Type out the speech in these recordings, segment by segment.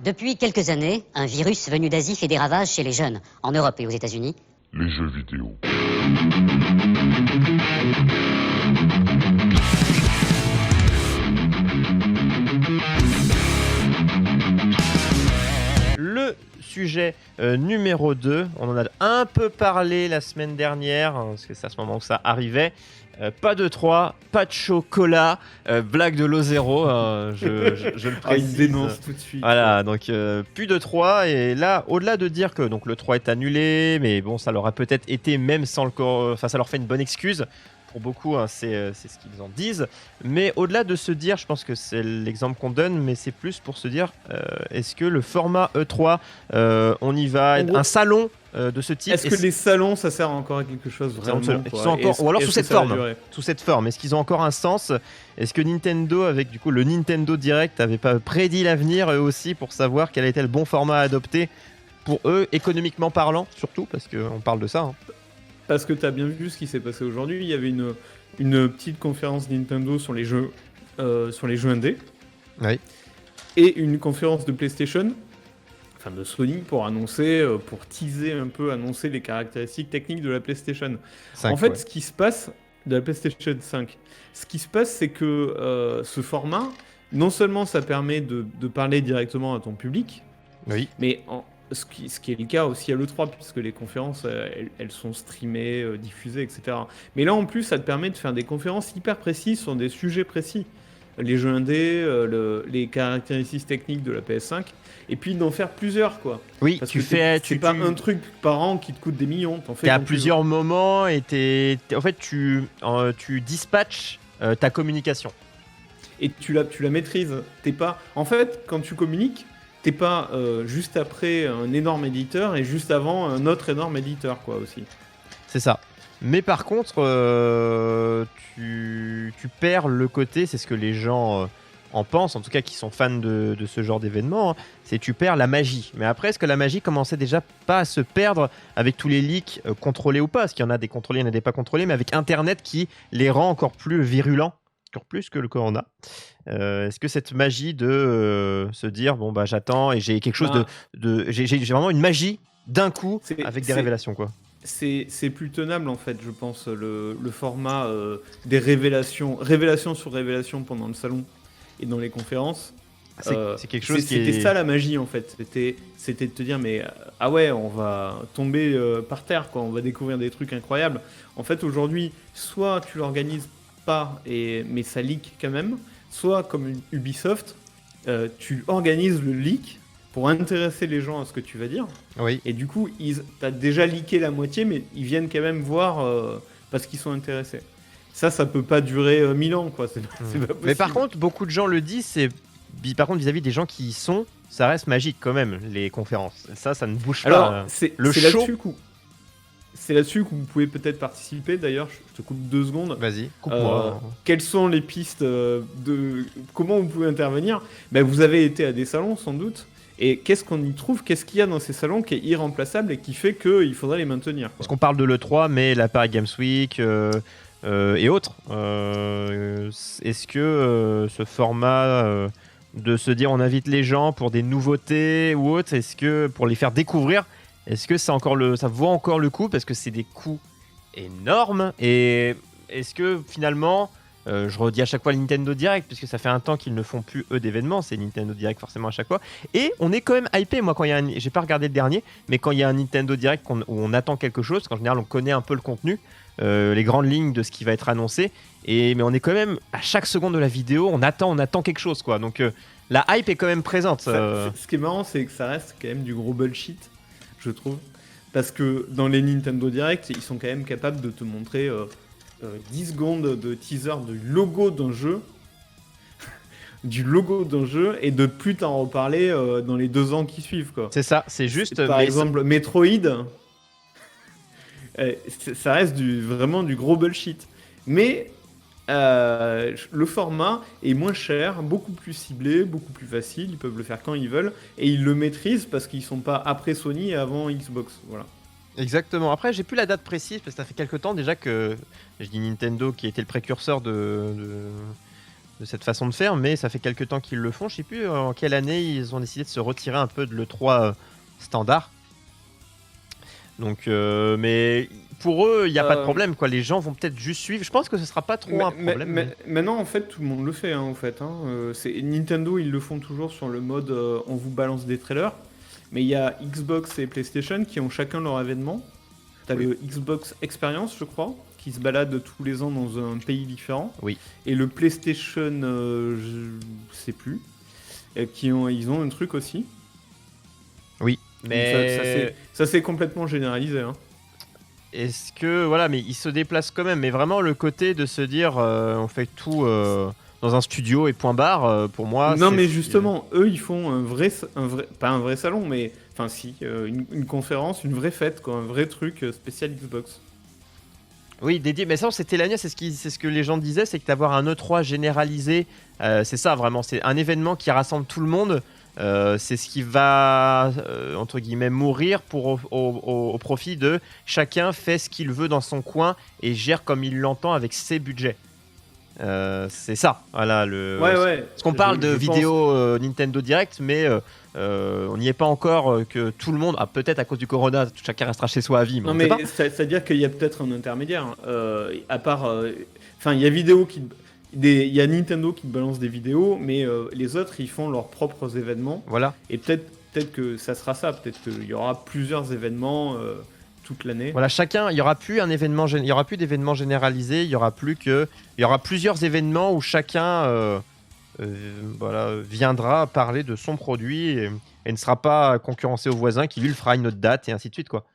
Depuis quelques années, un virus venu d'Asie fait des ravages chez les jeunes, en Europe et aux États-Unis. Les jeux vidéo. Le sujet numéro 2, on en a un peu parlé la semaine dernière, parce que c'est à ce moment que ça arrivait. Pas de 3, pas de chocolat, blague de l'O0, je le précise. Il dénonce tout de suite. Voilà, donc plus de 3, et là, au-delà de dire que donc, le 3 est annulé, mais bon, ça leur a peut-être été, même sans le enfin, ça leur fait une bonne excuse. Pour beaucoup, hein, c'est ce qu'ils en disent. Mais au-delà de se dire, je pense que c'est l'exemple qu'on donne, mais c'est plus pour se dire, est-ce que le format E3, on y va, un salon de ce type. Est-ce que les salons, ça sert encore à quelque chose vraiment ou alors sous cette forme. Est-ce qu'ils ont encore un sens? Est-ce que Nintendo, avec du coup le Nintendo Direct, avait pas prédit l'avenir eux aussi pour savoir quel était le bon format à adopter pour eux, économiquement parlant, surtout parce qu'on parle de ça. Hein. Parce que tu as bien vu ce qui s'est passé aujourd'hui. Il y avait une petite conférence Nintendo sur les jeux indés. Oui. Et une conférence de PlayStation, enfin de Sony, pour annoncer, pour teaser un peu, annoncer les caractéristiques techniques de la PlayStation 5. En fait, ce qui se passe, de la PlayStation 5, ce qui se passe, c'est que ce format, non seulement ça permet de parler directement à ton public, oui. mais ce qui est le cas aussi à l'E3, puisque les conférences, elles sont streamées, diffusées, etc. Mais là, en plus, ça te permet de faire des conférences hyper précises sur des sujets précis. Les jeux indés, les caractéristiques techniques de la PS5, et puis d'en faire plusieurs, quoi. Oui, parce c'est pas un truc par an qui te coûte des millions. T'es à plusieurs moments et en fait, tu dispatches ta communication. Et tu la maîtrises. En fait, quand tu communiques, t'es pas juste après un énorme éditeur et juste avant un autre énorme éditeur, quoi, aussi. C'est ça. Mais par contre, tu perds le côté, c'est ce que les gens en pensent, en tout cas qui sont fans de ce genre d'événement, hein, c'est tu perds la magie. Mais après, est-ce que la magie commençait déjà pas à se perdre avec tous les leaks contrôlés ou pas? Parce qu'il y en a des contrôlés, il y en a des pas contrôlés, mais avec Internet qui les rend encore plus virulents, encore plus que le Corona. Est-ce que cette magie de se dire, bon bah j'attends et j'ai quelque chose j'ai vraiment une magie d'un coup avec des révélations, quoi. C'est plus tenable, en fait, je pense, le format des révélations sur révélations pendant le salon et dans les conférences. C'est quelque chose C'était ça la magie, en fait. C'était de te dire, mais ah ouais, on va tomber par terre, quoi. On va découvrir des trucs incroyables. En fait, aujourd'hui, soit tu l'organises pas, mais ça leak quand même, soit comme Ubisoft, tu organises le leak pour intéresser les gens à ce que tu vas dire. Oui. Et du coup, t'as déjà leaké la moitié, mais ils viennent quand même voir parce qu'ils sont intéressés. Ça peut pas durer 1000 ans, quoi. C'est pas possible. Mais par contre, beaucoup de gens le disent, par contre, vis-à-vis des gens qui y sont, ça reste magique quand même, les conférences. Ça ne bouge pas. Alors, c'est show. C'est là-dessus que vous pouvez peut-être participer. D'ailleurs, je te coupe 2 secondes. Vas-y, coupe-moi. Quelles sont les pistes de comment vous pouvez intervenir? Vous avez été à des salons, sans doute. Et qu'est-ce qu'on y trouve? Qu'est-ce qu'il y a dans ces salons qui est irremplaçable et qui fait qu'il faudrait les maintenir, quoi? Parce qu'on parle de l'E3, mais la Paris Games Week et autres. Est-ce que ce format de se dire on invite les gens pour des nouveautés ou autres, est-ce que pour les faire découvrir, est-ce que ça vaut encore le coup? Parce que c'est des coûts énormes. Et est-ce que finalement... je redis à chaque fois le Nintendo Direct, puisque ça fait un temps qu'ils ne font plus eux d'événements, c'est Nintendo Direct forcément à chaque fois. Et on est quand même hypé. Moi, quand il y a j'ai pas regardé le dernier, mais quand il y a un Nintendo Direct où on attend quelque chose, parce qu'en général on connaît un peu le contenu, les grandes lignes de ce qui va être annoncé, mais on est quand même à chaque seconde de la vidéo, on attend quelque chose, quoi. Donc la hype est quand même présente. Ce qui est marrant, c'est que ça reste quand même du gros bullshit, je trouve, parce que dans les Nintendo Direct, ils sont quand même capables de te montrer 10 secondes de teaser du logo d'un jeu et de plus t'en reparler dans les 2 ans qui suivent, quoi. C'est ça, c'est juste... Par exemple, Metroid, ça reste vraiment du gros bullshit. Mais le format est moins cher, beaucoup plus ciblé, beaucoup plus facile, ils peuvent le faire quand ils veulent, et ils le maîtrisent parce qu'ils sont pas après Sony et avant Xbox, voilà. Exactement. Après, j'ai plus la date précise parce que ça fait quelques temps déjà que je dis Nintendo qui était le précurseur de cette façon de faire, mais ça fait quelques temps qu'ils le font. Je sais plus en quelle année ils ont décidé de se retirer un peu de l'E3 standard. Donc, mais pour eux, il n'y a pas de problème, quoi. Les gens vont peut-être juste suivre. Je pense que ce sera pas trop un problème. Mais maintenant, en fait, tout le monde le fait, en fait. Nintendo, ils le font toujours sur le mode on vous balance des trailers. Mais il y a Xbox et PlayStation qui ont chacun leur événement. T'as le Xbox Experience, je crois, qui se balade tous les ans dans un pays différent. Oui. Et le PlayStation, je sais plus. Ils ont un truc aussi. Oui, mais ça c'est complètement généralisé. Hein. Est-ce que voilà, mais ils se déplacent quand même. Mais vraiment le côté de se dire, on fait tout dans un studio et point barre. Pour moi. Non, mais justement, eux, ils font pas un vrai salon, mais enfin si, une conférence, une vraie fête, quoi, un vrai truc spécial Xbox. Oui, dédié. Mais ça, c'était l'année. C'est ce que les gens disaient, c'est que d'avoir un E3 généralisé, c'est ça vraiment. C'est un événement qui rassemble tout le monde. C'est ce qui va entre guillemets mourir au profit de chacun fait ce qu'il veut dans son coin et gère comme il l'entend avec ses budgets. C'est ça, voilà Parce qu'on parle de vidéo Nintendo Direct, mais on n'y est pas encore que tout le monde, peut-être à cause du Corona, chacun restera chez soi à vie. Non, mais c'est-à-dire qu'il y a peut-être un intermédiaire. À part, il y a il y a Nintendo qui balance des vidéos, mais les autres, ils font leurs propres événements. Voilà. Et peut-être que ça sera ça. Peut-être qu'il y aura plusieurs événements toute l'année. Voilà, chacun, il y aura plus d'événements généralisés. Il y aura plusieurs événements où chacun, viendra parler de son produit et ne sera pas concurrencé au voisin qui lui le fera une autre date et ainsi de suite, quoi.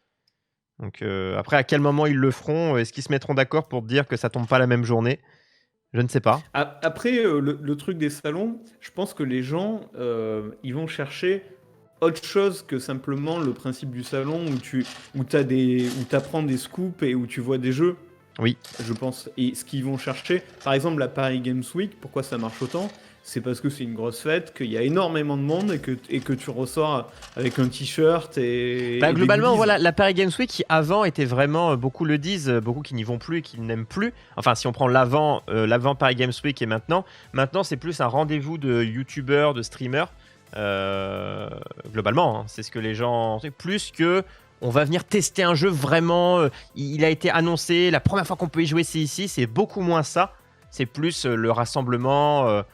Donc après, à quel moment ils le feront? Est-ce qu'ils se mettront d'accord pour dire que ça tombe pas la même journée? Je ne sais pas. Après, le truc des salons, je pense que les gens, ils vont chercher autre chose que simplement le principe du salon où t'apprends des scoops et où tu vois des jeux. Oui. Je pense. Et ce qu'ils vont chercher, par exemple, la Paris Games Week, pourquoi ça marche autant? C'est parce que c'est une grosse fête, qu'il y a énormément de monde et que tu ressors avec un t-shirt et. Globalement, voilà, la Paris Games Week qui avant était vraiment, beaucoup le disent, beaucoup qui n'y vont plus et qui n'aiment plus. Enfin, si on prend l'avant Paris Games Week et maintenant c'est plus un rendez-vous de youtubeurs, de streamers. Globalement, hein, c'est ce que les gens. Plus que. On va venir tester un jeu vraiment. Il a été annoncé. La première fois qu'on peut y jouer, c'est ici. C'est beaucoup moins ça. C'est plus le rassemblement.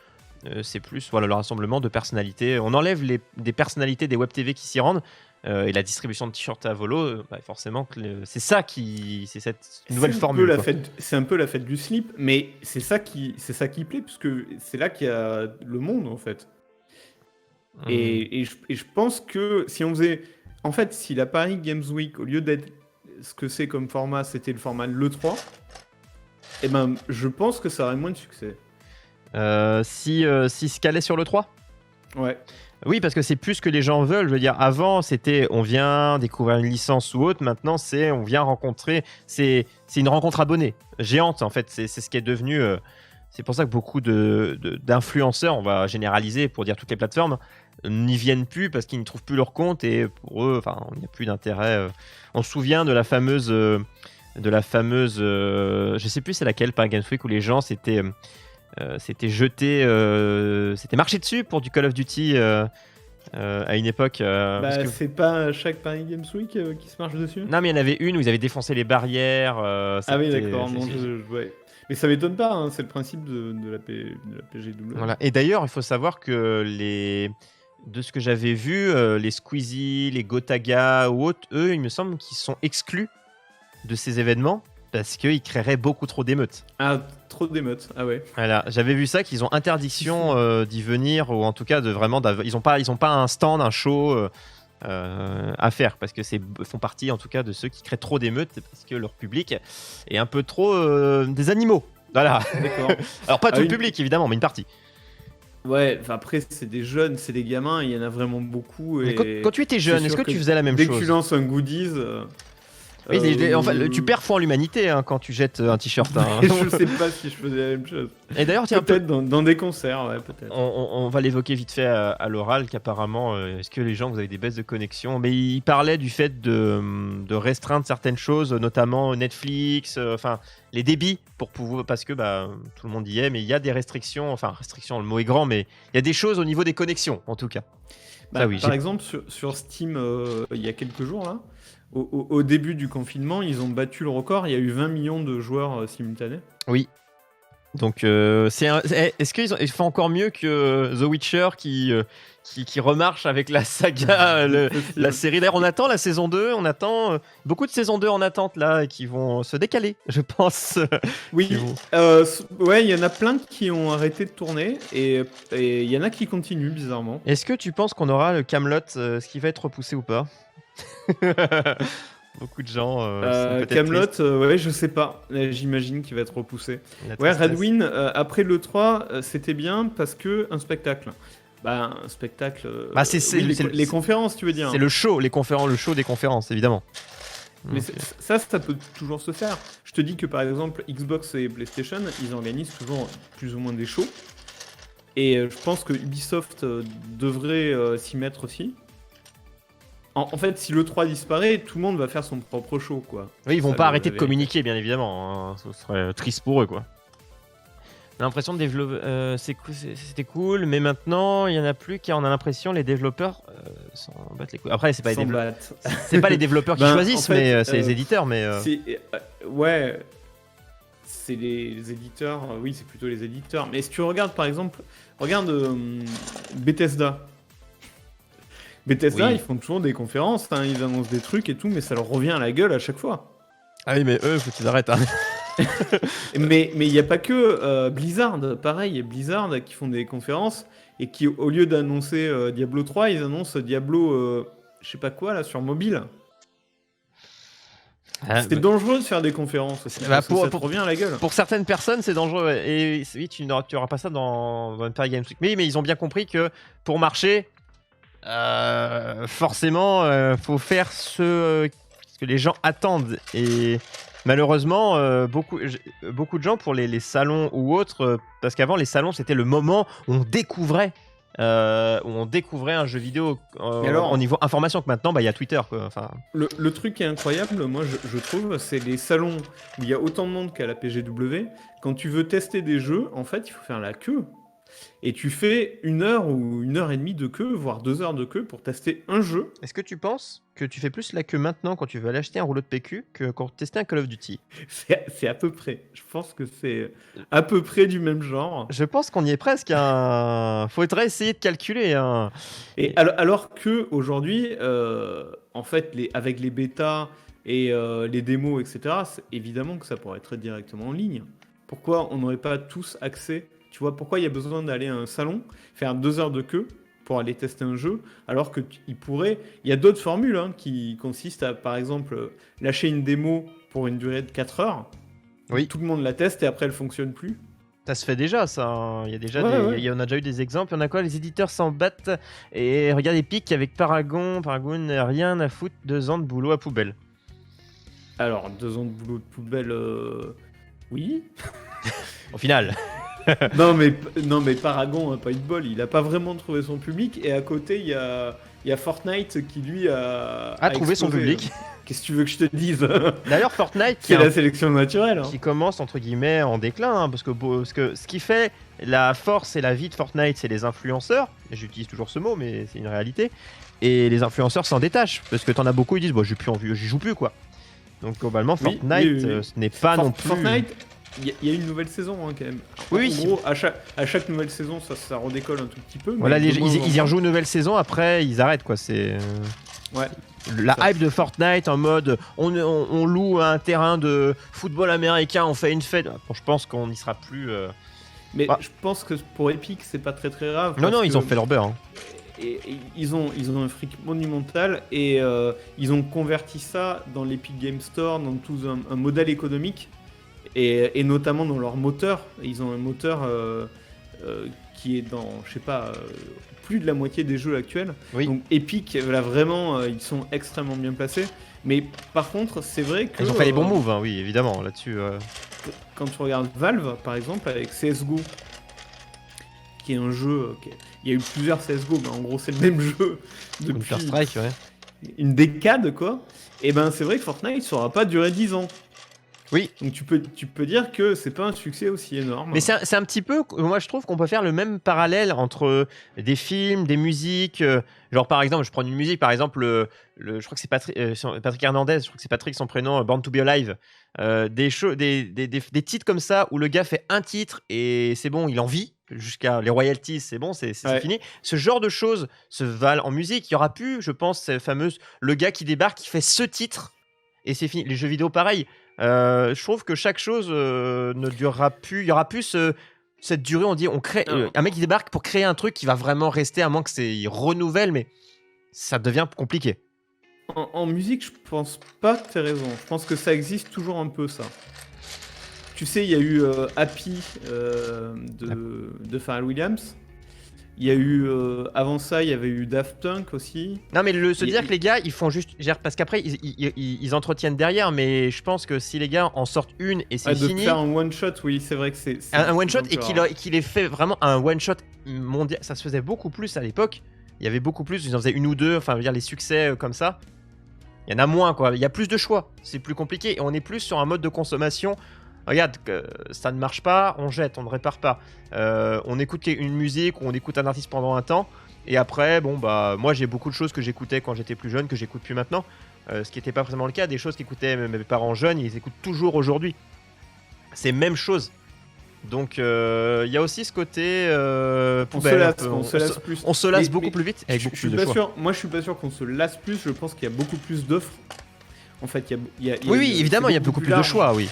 C'est plus le rassemblement de personnalités. On enlève des personnalités des web TV qui s'y rendent et la distribution de t-shirts à volo. Forcément, c'est ça c'est cette nouvelle formule. C'est un peu la fête du slip, mais c'est ça qui plaît puisque c'est là qu'il y a le monde en fait. Et je pense que si on faisait, en fait, si la Paris Games Week au lieu d'être ce que c'est comme format, c'était le format de l'E3, je pense que ça aurait moins de succès. Si se calait sur le 3 ? Ouais. Oui, parce que c'est plus ce que les gens veulent. Je veux dire, avant, c'était on vient découvrir une licence ou autre. Maintenant, c'est on vient rencontrer. C'est une rencontre abonnée géante, en fait. C'est ce qui est devenu. C'est pour ça que beaucoup d'influenceurs, on va généraliser pour dire toutes les plateformes, n'y viennent plus parce qu'ils ne trouvent plus leur compte et pour eux, il n'y a plus d'intérêt. On se souvient de la fameuse, je sais plus c'est laquelle, Paris Games Week, où les gens s'étaient jeté, c'était marché dessus pour du Call of Duty à une époque. C'est pas chaque Paris Games Week qui se marche dessus. Non, mais il y en avait une où ils avaient défoncé les barrières. Ah oui, d'accord. Ouais. Mais ça m'étonne pas, hein, c'est le principe de la PGW. Voilà. Et d'ailleurs, il faut savoir que de ce que j'avais vu, les Squeezie, les Gotaga ou autres, eux, il me semble qu'ils sont exclus de ces événements parce qu'ils créeraient beaucoup trop d'émeutes. Ah, trop d'émeutes, ah ouais. Voilà, j'avais vu ça, qu'ils ont interdiction d'y venir, ou en tout cas, ils n'ont pas un stand, un show à faire, parce que font partie en tout cas de ceux qui créent trop d'émeutes, parce que leur public est un peu trop des animaux. Voilà. D'accord. Alors pas tout le public évidemment, mais une partie. Ouais, après c'est des jeunes, c'est des gamins, il y en a vraiment beaucoup. Et quand tu étais jeune, est-ce que tu faisais la même chose? Dès que tu lances un goodies... Oui, en fait, tu perds foi en l'humanité quand tu jettes un t-shirt. Je sais pas si je faisais la même chose. Et d'ailleurs, tiens, peut-être dans des concerts, ouais, peut-être. On va l'évoquer vite fait à l'oral, qu'apparemment, est-ce que les gens, vous avez des baisses de connexion? Mais il parlait du fait de restreindre certaines choses, notamment Netflix, enfin les débits, pour pouvoir, parce que tout le monde y est, mais il y a des restrictions, enfin restrictions, le mot est grand, mais il y a des choses au niveau des connexions, en tout cas. Oui, par exemple, sur Steam, il y a quelques jours, là, au début du confinement, ils ont battu le record. Il y a eu 20 millions de joueurs simultanés. Oui. Donc, est-ce qu'ils font encore mieux que The Witcher qui remarche avec la saga, la série? D'ailleurs, on attend la saison 2, on attend beaucoup de saisons 2 en attente là, qui vont se décaler, je pense. Oui, ouais, il y en a plein qui ont arrêté de tourner et il y en a qui continuent bizarrement. Est-ce que tu penses qu'on aura le Camelot, ce qui va être repoussé ou pas? Beaucoup de gens sont peut-être Camelot, tristes. ouais, je sais pas. J'imagine qu'il va être repoussé. La Ouais, tristesse. Redwin, après le 3, c'était bien parce que un spectacle. Un spectacle. Les conférences, tu veux dire. C'est le show, le show des conférences, évidemment. Mais ça peut toujours se faire. Je te dis que par exemple, Xbox et PlayStation, ils organisent toujours plus ou moins des shows. Et je pense que Ubisoft devrait s'y mettre aussi. En fait, si le 3 disparaît, tout le monde va faire son propre show, quoi. Oui, ils vont pas arrêter de communiquer, bien évidemment. Hein. Ce serait triste pour eux, quoi. L'impression de développer, c'était cool, mais maintenant, il y en a plus car on a l'impression les développeurs s'en battent les couilles. Après, c'est pas les développeurs qui choisissent, en fait, mais c'est les éditeurs. Mais ouais, c'est les éditeurs. Oui, c'est plutôt les éditeurs. Mais si tu regardes, par exemple, Bethesda. Bethesda, oui. Ils font toujours des conférences, hein, ils annoncent des trucs et tout, mais ça leur revient à la gueule à chaque fois. Ah oui, mais eux, faut qu'ils arrêtent. Hein. mais il n'y a pas que Blizzard, pareil, Blizzard qui font des conférences et qui, au lieu d'annoncer Diablo 3, ils annoncent Diablo, je sais pas quoi, là, sur mobile. C'était dangereux de faire des conférences aussi, ça te revient à la gueule. Pour certaines personnes, c'est dangereux. Et oui, tu n'auras pas ça dans une Paris Games Week. Mais ils ont bien compris que pour marcher, forcément, faut faire ce que les gens attendent. Et malheureusement, beaucoup de gens pour les salons ou autres, parce qu'avant les salons c'était le moment où on découvrait un jeu vidéo au niveau information, que maintenant il y a Twitter, quoi. Enfin... Le truc qui est incroyable, moi je trouve, c'est les salons où il y a autant de monde qu'à la PGW. Quand tu veux tester des jeux, en fait il faut faire la queue. Et tu fais 1 heure ou 1 heure et demie de queue, voire 2 heures de queue pour tester un jeu. Est-ce que tu penses que tu fais plus la queue maintenant quand tu veux aller acheter un rouleau de PQ que quand tu testais un Call of Duty? C'est à peu près. Je pense que c'est à peu près du même genre. Je pense qu'on y est presque. Faudrait essayer de calculer. Et alors que aujourd'hui, en fait, avec les bêtas et les démos, etc., évidemment que ça pourrait être directement en ligne. Pourquoi on n'aurait pas tous accès? Tu vois, pourquoi il y a besoin d'aller à un salon, faire 2 heures de queue pour aller tester un jeu, alors qu'il pourrait... Il y a d'autres formules qui consistent à, par exemple, lâcher une démo pour une durée de 4 heures. Oui. Tout le monde la teste et après, elle ne fonctionne plus. Ça se fait déjà, ça. Il y a déjà on a déjà eu des exemples. Il y en a quoi? Les éditeurs s'en battent. Et regarde Epic avec Paragon, rien à foutre, 2 ans de boulot à poubelle. Alors, 2 ans de boulot de poubelle, oui. Au final... non mais Paragon, pas eu de bol, il a pas vraiment trouvé son public, et à côté il y a Fortnite qui lui a trouvé son public. Qu'est-ce que tu veux que je te dise? D'ailleurs, Fortnite, c'est la sélection naturelle. Qui commence entre guillemets en déclin, parce que ce qui fait la force et la vie de Fortnite, c'est les influenceurs. J'utilise toujours ce mot, mais c'est une réalité. Et les influenceurs s'en détachent, parce que t'en as beaucoup, ils disent j'ai plus envie, j'y joue plus, quoi. Donc globalement, Fortnite, ce n'est pas non plus... Fortnite, il y a une nouvelle saison quand même. Oui. En gros, à chaque nouvelle saison, ça redécolle un tout petit peu. Voilà, ils y rejouent une nouvelle saison, après ils arrêtent, quoi. C'est la hype de Fortnite en mode on loue un terrain de football américain, on fait une fête. Bon, je pense qu'on n'y sera plus. Mais je pense que pour Epic, c'est pas très très grave. Non, ils ont fait leur beurre. Hein. Et ils ont un fric monumental et ils ont converti ça dans l'Epic Game Store, dans tout un modèle économique et notamment dans leur moteur. Ils ont un moteur qui est dans, je sais pas, plus de la moitié des jeux actuels. Oui. Donc Epic, là vraiment, ils sont extrêmement bien placés. Mais par contre, c'est vrai que Ils ont fait les bons moves, hein, oui, évidemment, là-dessus. quand tu regardes Valve, par exemple, avec CSGO, qui est un jeu, il y a eu plusieurs CSGO, mais en gros c'est le même jeu depuis Counter-Strike, ouais. une décade, quoi. Et ben c'est vrai que Fortnite ça aura pas duré 10 ans. Oui. Donc tu peux dire que c'est pas un succès aussi énorme. Mais c'est un petit peu, moi je trouve qu'on peut faire le même parallèle entre des films, des musiques. Genre par exemple, je prends une musique, par exemple, je crois que c'est Patrick Hernandez, je crois que c'est Patrick son prénom, Born to be Alive. Des titres comme ça où le gars fait un titre et c'est bon, il en vit jusqu'à les royalties, c'est bon, c'est fini. Ce genre de choses se valent en musique. Il y aura plus, je pense, cette fameuse le gars qui débarque, qui fait ce titre et c'est fini. Les jeux vidéo, pareil. Je trouve que chaque chose ne durera plus. Il y aura plus cette durée. On dit, on crée un mec qui débarque pour créer un truc qui va vraiment rester, à moins que il renouvelle, mais ça devient compliqué. En musique, je pense pas que tu as raison. Je pense que ça existe toujours un peu, ça. Tu sais, il y a eu Happy de Pharrell Williams. Il y a eu, avant ça, il y avait eu Daft Punk aussi. Non, mais dire que les gars, ils font juste. Parce qu'après, ils entretiennent derrière, mais je pense que si les gars en sortent une et c'est fini. De faire un one-shot, oui, c'est vrai que c'est. Un one-shot et qu'il ait fait vraiment un one-shot mondial. Ça se faisait beaucoup plus à l'époque. Il y avait beaucoup plus, ils en faisaient une ou deux, enfin, je veux dire, les succès comme ça. Il y en a moins, quoi. Il y a plus de choix. C'est plus compliqué. Et on est plus sur un mode de consommation. Regarde, ça ne marche pas, on jette, on ne répare pas. On écoute une musique ou on écoute un artiste pendant un temps. Et après, bon, bah, moi, j'ai beaucoup de choses que j'écoutais quand j'étais plus jeune, que j'écoute plus maintenant. Ce qui n'était pas forcément le cas. Des choses qu'écoutaient mes parents jeunes, ils écoutent toujours aujourd'hui. C'est même chose. Donc, il y a aussi ce côté poubelle. On se lasse plus. On se lasse beaucoup plus vite avec beaucoup plus de choix. Moi, je suis pas sûr qu'on se lasse plus. Je pense qu'il y a beaucoup plus d'offres. En fait, oui, évidemment, il y a beaucoup plus de choix, oui.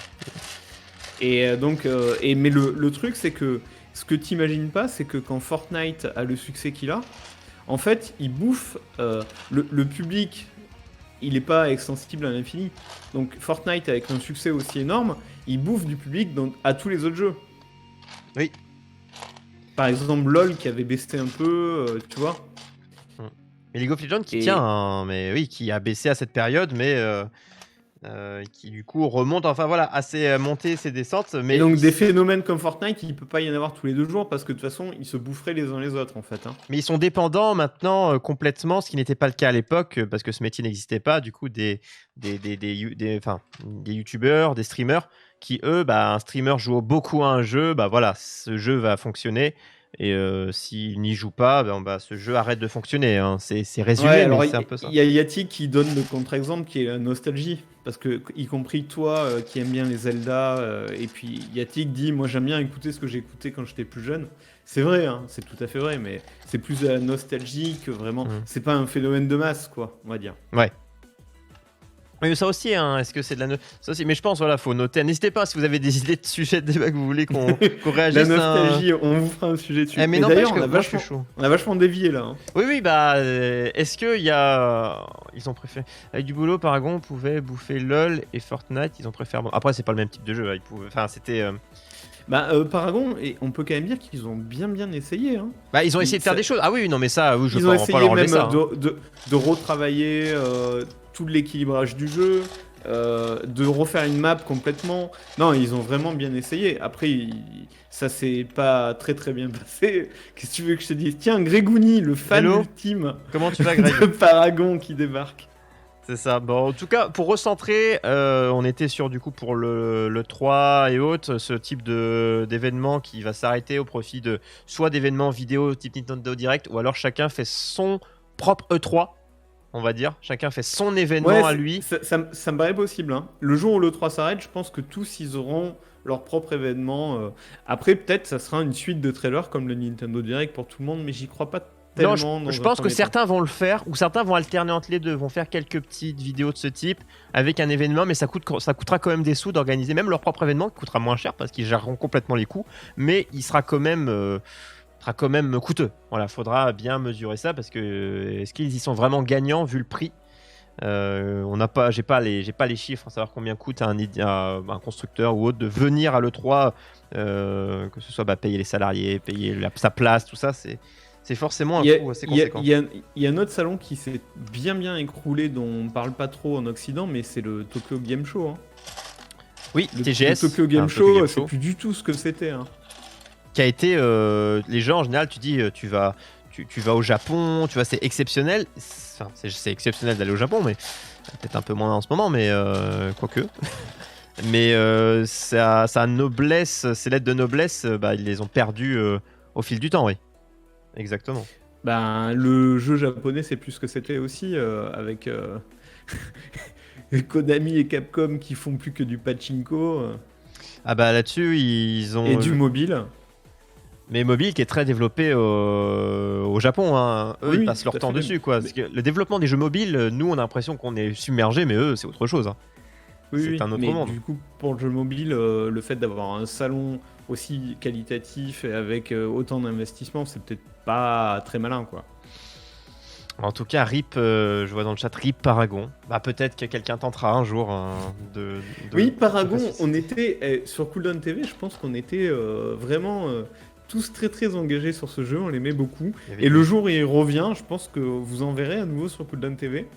Et donc, mais le truc, c'est que ce que t'imagines pas, c'est que quand Fortnite a le succès qu'il a, en fait, il bouffe le public. Il n'est pas extensible à l'infini. Donc Fortnite, avec un succès aussi énorme, il bouffe du public à tous les autres jeux. Oui. Par exemple, LoL qui avait baissé un peu, tu vois. Mais League of Legends qui tient, hein, mais oui, qui a baissé à cette période, mais qui du coup remonte, enfin voilà, assez montées, ces descentes. Mais et donc des phénomènes comme Fortnite, il ne peut pas y en avoir tous les 2 jours parce que de toute façon, ils se boufferaient les uns les autres en fait. Hein. Mais ils sont dépendants maintenant complètement, ce qui n'était pas le cas à l'époque parce que ce métier n'existait pas. Du coup, des youtubeurs, des streamers qui eux, bah, un streamer joue beaucoup à un jeu, bah voilà, ce jeu va fonctionner. Et s'il n'y joue pas, bah, ce jeu arrête de fonctionner. Hein. C'est résumé, ouais, mais c'est un peu ça. Il y a Yati qui donne le contre-exemple qui est la nostalgie. Parce que, y compris toi qui aimes bien les Zelda, et puis Yati dit moi j'aime bien écouter ce que j'écoutais quand j'étais plus jeune. C'est vrai, hein, c'est tout à fait vrai, mais c'est plus de la nostalgie que vraiment. C'est pas un phénomène de masse, quoi, on va dire. Ouais. Mais ça aussi, hein, est-ce que c'est de la ça aussi, mais je pense, voilà, faut noter. N'hésitez pas si vous avez des idées de sujets de débat que vous voulez qu'on réagisse. La nostalgie, on vous fera un sujet dessus. Mais d'ailleurs, on a vachement dévié là. Hein. Oui, bah, est-ce qu'il y a. Ils ont préféré. Avec du boulot, Paragon pouvait bouffer LoL et Fortnite, ils ont préféré. Bon, après, c'est pas le même type de jeu, ils pouvaient. Enfin, c'était. Paragon, et on peut quand même dire qu'ils ont bien essayé. Hein. Bah, ils ont essayé de faire des choses. Ah oui, non, mais ça, oui, je ils ont essayé même ça, de retravailler tout l'équilibrage du jeu, de refaire une map complètement. Non, ils ont vraiment bien essayé. Après, ça s'est pas très bien passé. Qu'est-ce que tu veux que je te dise? Tiens, Grégouni, le fan ultime. Comment tu vas, Greg? De Paragon qui débarque. C'est ça. Bon, en tout cas, pour recentrer, on était sur du coup pour le 3 et autres, ce type d'événement qui va s'arrêter au profit de soit d'événements vidéo type Nintendo Direct, ou alors chacun fait son propre E3, on va dire. Chacun fait son événement à lui. Ça me paraît possible. Hein. Le jour où le 3 s'arrête, je pense que tous ils auront leur propre événement. Après, peut-être ça sera une suite de trailers comme le Nintendo Direct pour tout le monde, mais j'y crois pas. Non, je pense que certains vont le faire, ou certains vont alterner entre les deux, vont faire quelques petites vidéos de ce type avec un événement, mais ça coûtera quand même des sous d'organiser même leur propre événement, qui coûtera moins cher parce qu'ils géreront complètement les coûts, mais il sera quand même coûteux. Voilà, faudra bien mesurer ça parce que est-ce qu'ils y sont vraiment gagnants vu le prix J'ai pas les chiffres, à savoir combien coûte un constructeur ou autre de venir à l'E3, que ce soit payer les salariés, payer sa place, tout ça, c'est forcément un coût assez conséquent. Il y a un autre salon qui s'est bien écroulé, dont on parle pas trop en Occident, mais c'est le Tokyo Game Show. Hein. Oui, Le TGS. Tokyo Game Show, c'est plus du tout ce que c'était. Hein. Qui a été, les gens en général, tu dis, tu vas au Japon, tu vois, c'est exceptionnel. C'est exceptionnel d'aller au Japon, mais peut-être un peu moins en ce moment, mais quoique. Mais sa noblesse, ses lettres de noblesse, ils les ont perdues au fil du temps, oui. Exactement. Le jeu japonais, c'est plus ce que c'était aussi, avec Konami et Capcom qui font plus que du pachinko. Là-dessus, ils ont... Et du mobile. Mais mobile qui est très développé au Japon, hein. Eux, ils passent leur temps dessus, quoi. Parce que le développement des jeux mobiles, nous, on a l'impression qu'on est submergé, mais eux, c'est autre chose. Hein. C'est un autre monde. Du coup, pour le jeu mobile, le fait d'avoir un salon aussi qualitatif et avec autant d'investissement, c'est peut-être pas très malin, quoi. En tout cas, RIP, je vois dans le chat, RIP Paragon. Peut-être que quelqu'un tentera un jour de... Oui, Paragon, on était sur Cooldown TV, je pense qu'on était vraiment tous très engagés sur ce jeu, on l'aimait beaucoup. Et le jour où il revient, je pense que vous en verrez à nouveau sur Cooldown TV.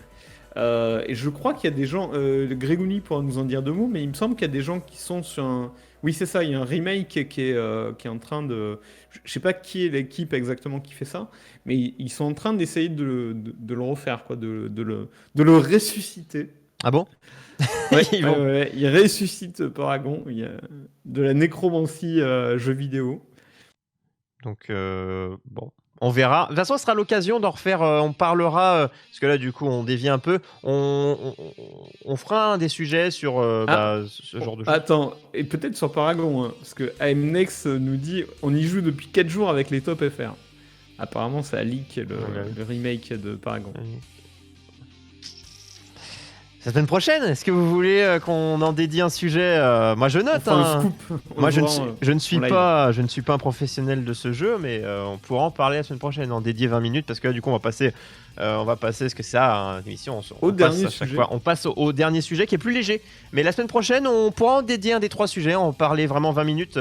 Et je crois qu'il y a des gens, Grégouni pourra nous en dire 2 mots, mais il me semble qu'il y a des gens qui sont sur un... Oui, c'est ça, il y a un remake qui est en train de... Je sais pas qui est l'équipe exactement qui fait ça, mais ils sont en train d'essayer de le refaire, quoi, de le ressusciter. Ah bon? Ils ressuscitent Paragon, il y a de la nécromancie jeu vidéo. Donc, bon... On verra. De toute façon, ce sera l'occasion d'en refaire. On parlera, parce que là, du coup, on dévie un peu. On fera des sujets sur ce genre de choses. Attends, et peut-être sur Paragon, hein, parce que AMNex nous dit on y joue depuis 4 jours avec les top FR. Apparemment, ça leak le remake de Paragon. La semaine prochaine, est-ce que vous voulez qu'on en dédie un sujet? Moi, je note. Un scoop. Moi, je ne suis pas un professionnel de ce jeu, mais on pourra en parler la semaine prochaine, en dédier 20 minutes, parce que là, du coup, on va passer, ce que c'est une émission. On passe au dernier sujet qui est plus léger. Mais la semaine prochaine, on pourra en dédier un des 3 sujets, en parler vraiment 20 minutes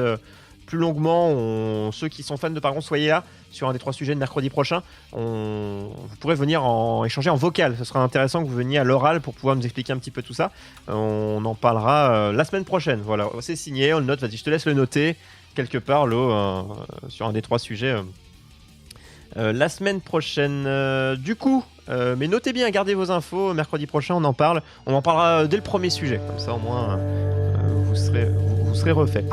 plus longuement. Ceux qui sont fans de Paragon, soyez là sur un des 3 sujets de mercredi prochain. Vous pourrez venir échanger en vocal. Ce sera intéressant que vous veniez à l'oral pour pouvoir nous expliquer un petit peu tout ça. On en parlera la semaine prochaine. Voilà, c'est signé, on le note. Vas-y, je te laisse le noter quelque part, sur un des 3 sujets. La semaine prochaine, du coup, mais notez bien, gardez vos infos. Mercredi prochain, on en parle. On en parlera dès le premier sujet. Comme ça, au moins, vous serez refait.